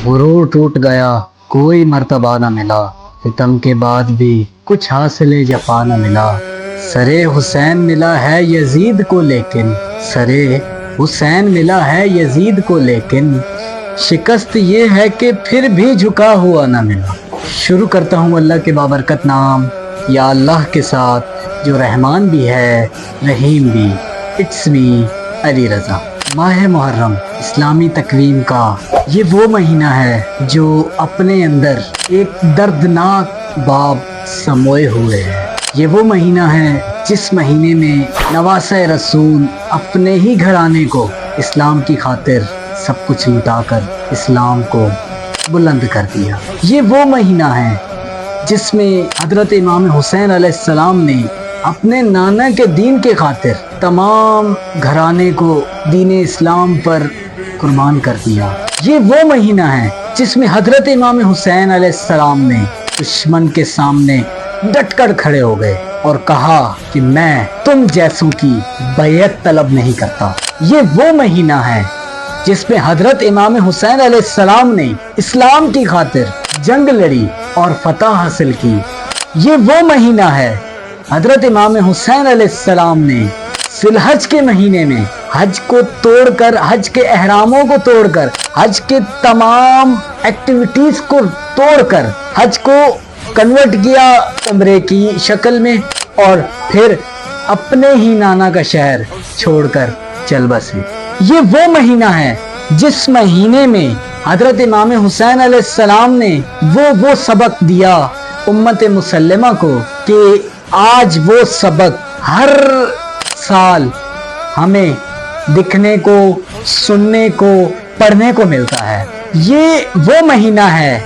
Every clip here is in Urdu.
غرور ٹوٹ گیا کوئی مرتبہ نہ ملا، ستم کے بعد بھی کچھ حاصل جفا نہ ملا۔ سرے حسین ملا ہے یزید کو لیکن، سرے حسین ملا ہے یزید کو لیکن، شکست یہ ہے کہ پھر بھی جھکا ہوا نہ ملا۔ شروع کرتا ہوں اللہ کے بابرکت نام، یا اللہ کے ساتھ جو رحمان بھی ہے رحیم بھی۔ It's me Ali Raza. ماہ محرم اسلامی تقویم کا یہ وہ مہینہ ہے جو اپنے اندر ایک دردناک باب سموئے ہوئے ہے۔ یہ وہ مہینہ ہے جس مہینے میں نواسہ رسول اپنے ہی گھرانے کو اسلام کی خاطر سب کچھ لٹا کر اسلام کو بلند کر دیا۔ یہ وہ مہینہ ہے جس میں حضرت امام حسین علیہ السلام نے اپنے نانا کے دین کے خاطر تمام گھرانے کو دین اسلام پر قربان کر دیا۔ یہ وہ مہینہ ہے جس میں حضرت امام حسین علیہ السلام نے دشمن کے سامنے ڈٹ کر کھڑے ہو گئے اور کہا کہ میں تم جیسوں کی بیعت طلب نہیں کرتا۔ یہ وہ مہینہ ہے جس میں حضرت امام حسین علیہ السلام نے اسلام کی خاطر جنگ لڑی اور فتح حاصل کی۔ یہ وہ مہینہ ہے حضرت امام حسین علیہ السلام نے ذی الحج کے مہینے میں حج کو توڑ کر، حج کے احراموں کو توڑ کر، حج کے تمام ایکٹیویٹیز کو توڑ کر حج کو کنورٹ کیا عمرے کی شکل میں، اور پھر اپنے ہی نانا کا شہر چھوڑ کر چل بسے۔ یہ وہ مہینہ ہے جس مہینے میں حضرت امام حسین علیہ السلام نے وہ سبق دیا امت مسلمہ کو کہ آج وہ سبق ہر سال ہمیں دکھنے کو، سننے کو، پڑھنے کو ملتا ہے۔ یہ وہ مہینہ ہے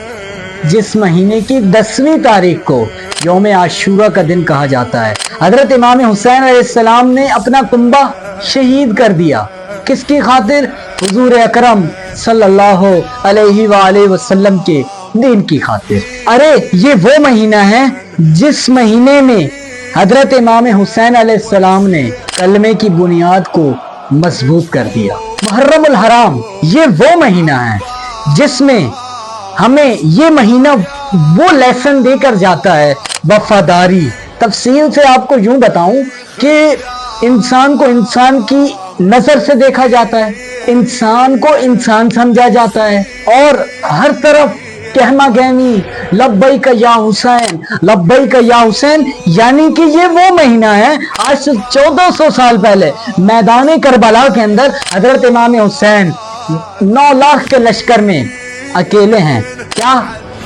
جس مہینے کی 10ویں تاریخ کو یوم عاشورہ کا دن کہا جاتا ہے۔ حضرت امام حسین علیہ السلام نے اپنا کنبہ شہید کر دیا۔ کس کی خاطر؟ حضور اکرم صلی اللہ علیہ وآلہ وسلم کے دین کی خاطر۔ ارے یہ وہ مہینہ ہے جس مہینے میں حضرت امام حسین علیہ السلام نے کلمے کی بنیاد کو مضبوط کر دیا۔ محرم الحرام یہ وہ مہینہ ہے جس میں ہمیں یہ مہینہ وہ لیسن دے کر جاتا ہے، وفاداری۔ تفصیل سے آپ کو یوں بتاؤں کہ انسان کو انسان کی نظر سے دیکھا جاتا ہے، انسان کو انسان سمجھا جاتا ہے، اور ہر طرف کہما گہمی لبیک یا حسین، لبیک یا حسین، یعنی کہ یہ وہ مہینہ ہے۔ آج سے 1400 سال پہلے میدان کربلا کے اندر حضرت امام حسین 9 لاکھ کے لشکر میں اکیلے ہیں۔ کیا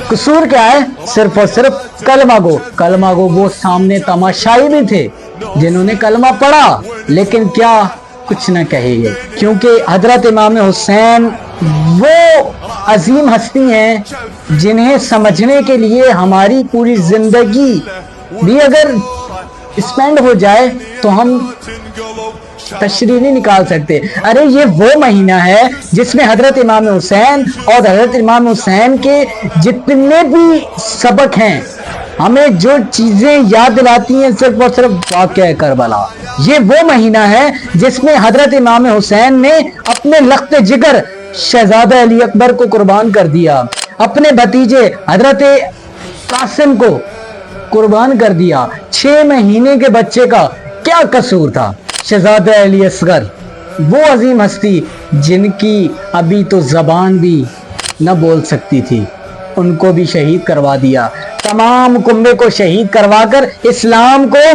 قصور کیا ہے؟ صرف اور صرف کلمہ گو۔ کلمہ گو وہ سامنے تماشائی بھی تھے جنہوں نے کلمہ پڑھا، لیکن کیا کچھ نہ کہے گے، کیونکہ حضرت امام حسین وہ عظیم ہستی ہیں جنہیں سمجھنے کے لیے ہماری پوری زندگی بھی اگر اسپینڈ ہو جائے تو ہم تشریح نہیں نکال سکتے۔ ارے یہ وہ مہینہ ہے جس میں حضرت امام حسین اور حضرت امام حسین کے جتنے بھی سبق ہیں، ہمیں جو چیزیں یاد دلاتی ہیں صرف اور صرف واقعہ کربلا۔ یہ وہ مہینہ ہے جس میں حضرت امام حسین نے اپنے لخت جگر شہزادہ علی اکبر کو قربان کر دیا، اپنے بھتیجے حضرت قاسم کو قربان کر دیا۔ 6 مہینے کے بچے کا کیا قصور تھا؟ شہزادہ علی اصغر وہ عظیم ہستی جن کی ابھی تو زبان بھی نہ بول سکتی تھی، ان کو بھی شہید کروا دیا۔ تمام کنبے کو شہید کروا کر اسلام کو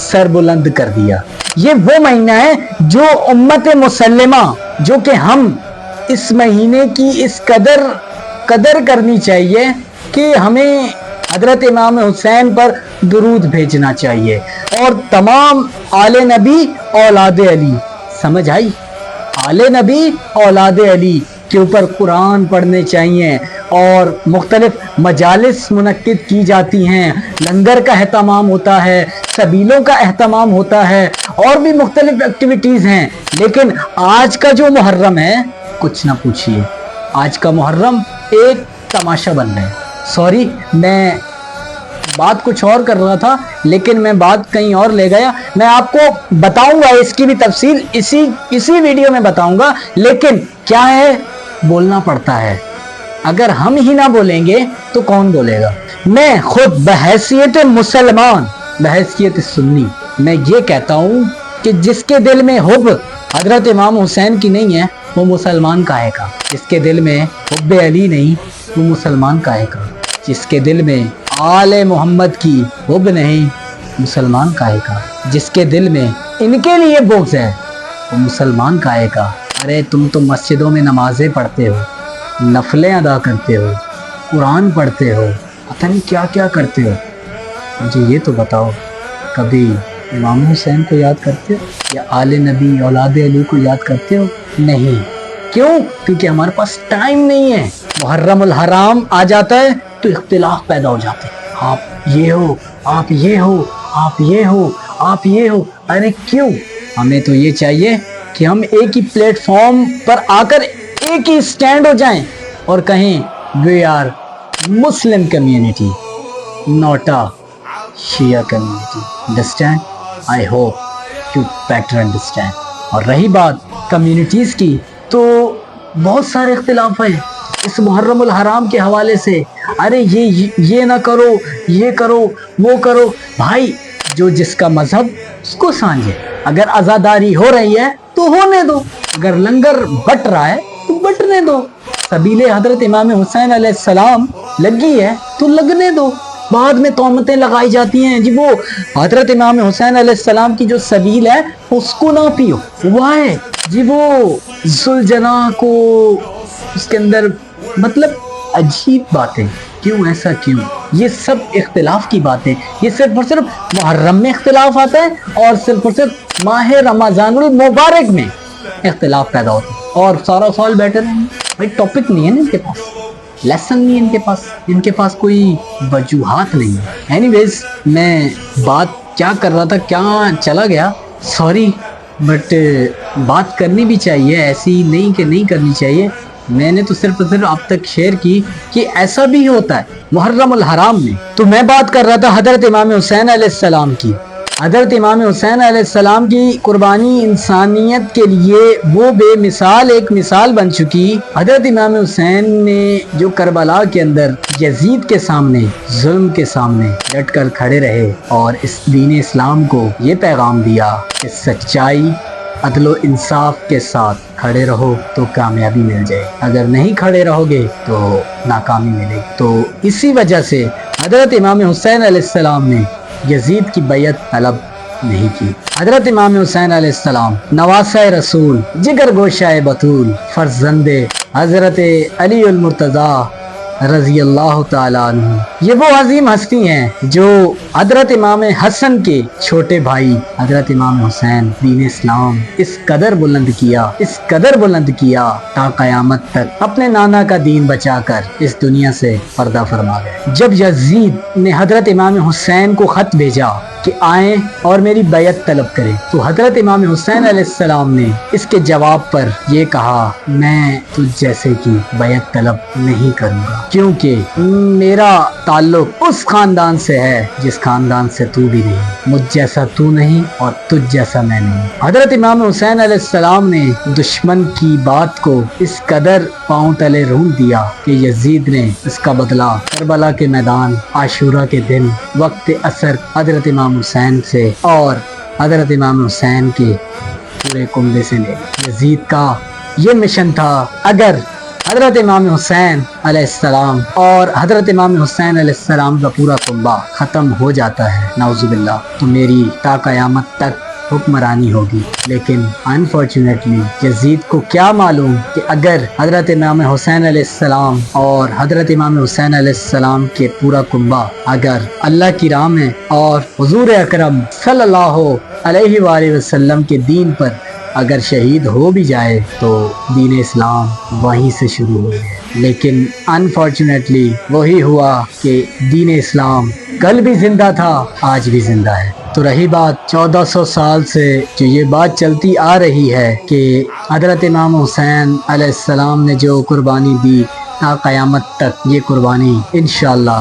سر بلند کر دیا۔ یہ وہ مہینہ ہے جو امت مسلمہ، جو کہ ہم اس مہینے کی اس قدر کرنی چاہیے کہ ہمیں حضرت امام حسین پر درود بھیجنا چاہیے، اور تمام آل نبی اولاد علی، سمجھ آئی؟ آل نبی اولاد علی کے اوپر قرآن پڑھنے چاہیے، اور مختلف مجالس منعقد کی جاتی ہیں، لنگر کا اہتمام ہوتا ہے، سبیلوں کا اہتمام ہوتا ہے، اور بھی مختلف ایکٹیویٹیز ہیں۔ لیکن آج کا جو محرم ہے کچھ نہ پوچھیے، آج کا محرم ایک تماشا بن رہا ہے۔ سوری، میں بات کچھ اور کر رہا تھا لیکن میں بات کہیں اور لے گیا۔ میں آپ کو بتاؤں گا اس کی بھی تفصیل اسی ویڈیو میں بتاؤں گا، لیکن کیا ہے، بولنا پڑتا ہے۔ اگر ہم ہی نہ بولیں گے تو کون بولے گا؟ میں خود بحیثیت مسلمان، بحیثیت سنی، میں یہ کہتا ہوں کہ جس کے دل میں حب حضرت امام حسین کی نہیں ہے وہ مسلمان کاہے کا؟ جس کے دل میں حب علی نہیں وہ مسلمان کاہے کا؟ جس کے دل میں آل محمد کی حب نہیں مسلمان کاہے کا؟ جس کے دل میں ان کے لیے بغض ہے وہ مسلمان کاہے کا؟ ارے تم تو مسجدوں میں نمازیں پڑھتے ہو، نفلیں ادا کرتے ہو، قرآن پڑھتے ہو، پتہ نہیں کیا کیا کرتے ہو، مجھے یہ تو بتاؤ کبھی امام حسین کو یاد کرتے ہو یا آل نبی اولاد علی کو یاد کرتے ہو؟ نہیں۔ کیوں؟ کیونکہ ہمارے پاس ٹائم نہیں ہے۔ محرم الحرام آ جاتا ہے تو اختلاف پیدا ہو جاتے ہیں، آپ یہ ہو، آپ یہ ہو، آپ یہ ہو، آپ یہ ہو۔ ارے کیوں؟ ہمیں تو یہ چاہیے کہ ہم ایک ہی پلیٹ فارم پر آ کر ایک ہی اسٹینڈ ہو جائیں اور کہیں we are Muslim community not a Shia community. Understand? I hope you better understand. اور رہی بات کمیونٹیز کی تو بہت سارے اختلاف ہیں اس محرم الحرام کے حوالے سے۔ ارے یہ نہ کرو، یہ کرو، وہ کرو۔ بھائی جو جس کا مذہب اس کو سانجھے، اگر عزاداری ہو رہی ہے تو ہونے دو، اگر لنگر بٹ رہا ہے تو بٹنے دو، سبیل حضرت امام حسین علیہ السلام لگی ہے تو لگنے دو۔ بعد میں تہمتیں لگائی جاتی ہیں جی وہ حضرت امام حسین علیہ السلام کی جو سبیل ہے اس کو نہ پیو، وہ ہے جی وہ ذوالجناح کو اس کے اندر، مطلب عجیب باتیں۔ کیوں ایسا کیوں؟ یہ سب اختلاف کی باتیں، یہ صرف اور صرف محرم میں اختلاف آتا ہے اور صرف اور صرف ماہ رمضان المبارک میں اختلاف پیدا ہوتا ہے، اور سارا سال بیٹھے رہیں۔ بھائی ٹاپک نہیں ہے نا ان کے پاس، لیسن نہیں ان کے پاس کوئی وجوہات نہیں ہے۔ اینی ویز میں بات کیا کر رہا تھا، کیا چلا گیا، سوری، بٹ بات کرنی بھی چاہیے، ایسی نہیں کہ نہیں کرنی چاہیے۔ میں نے تو صرف آپ تک شیئر کی کہ ایسا بھی ہوتا ہے محرم الحرام میں۔ تو میں بات کر رہا تھا حضرت امام حسین علیہ السلام کی۔ حضرت امام حسین علیہ السلام کی قربانی انسانیت کے لیے وہ بے مثال ایک مثال بن چکی۔ حضرت امام حسین نے جو کربلا کے اندر یزید کے سامنے، ظلم کے سامنے ڈٹ کر کھڑے رہے اور اس دین اسلام کو یہ پیغام دیا کہ سچائی، عدل و انصاف کے ساتھ کھڑے رہو تو کامیابی مل جائے، اگر نہیں کھڑے رہو گے تو ناکامی ملے گی۔ تو اسی وجہ سے حضرت امام حسین علیہ السلام نے یزید کی بیعت طلب نہیں کی۔ حضرت امام حسین علیہ السلام نواسہ رسول، جگر گوشہ بطول، فرزند حضرت علی المرتضیٰ رضی اللہ تعالیٰ عنہ، یہ وہ عظیم ہستی ہیں جو حضرت امام حسن کے چھوٹے بھائی حضرت امام حسین دین اسلام اس قدر بلند کیا تا قیامت تک اپنے نانا کا دین بچا کر اس دنیا سے پردہ فرما گئے۔ جب یزید نے حضرت امام حسین کو خط بھیجا کہ آئیں اور میری بیعت طلب کریں، تو حضرت امام حسین علیہ السلام نے اس کے جواب پر یہ کہا، میں تجھ جیسے کی بیعت طلب نہیں کروں گا، کیونکہ میرا تعلق اس خاندان سے ہے جس خاندان سے تو بھی نہیں، مجھ جیسا تو نہیں اور تجھ جیسا میں نہیں۔ حضرت امام حسین علیہ السلام نے دشمن کی بات کو اس قدر پاؤں تلے رون دیا کہ یزید نے اس کا بدلہ کربلا کے میدان عاشورہ کے دن وقت عصر حضرت امام حسین سے اور حضرت امام حسین کے پورے کنبے سے لے۔ یزید کا یہ مشن تھا، اگر حضرت امام حسین علیہ السلام اور حضرت امام حسین علیہ السلام کا پورا کنبہ ختم ہو جاتا ہے نعوذ باللہ، تو میری تا قیامت تک حکمرانی ہوگی۔ لیکن انفارچونیٹلی یزید کو کیا معلوم کہ اگر حضرت امام حسین علیہ السلام اور حضرت امام حسین علیہ السلام کے پورا کنبہ اگر اللہ کی راہ میں اور حضور اکرم صلی اللہ علیہ وآلہ وسلم کے دین پر اگر شہید ہو بھی جائے تو دین اسلام وہیں سے شروع ہو گئے۔ لیکن انفارچونیٹلی وہی ہوا کہ دین اسلام کل بھی زندہ تھا، آج بھی زندہ ہے۔ تو رہی بات 1400 سال سے جو یہ بات چلتی آ رہی ہے کہ حضرت امام حسین علیہ السلام نے جو قربانی دی، تا قیامت تک یہ قربانی انشاءاللہ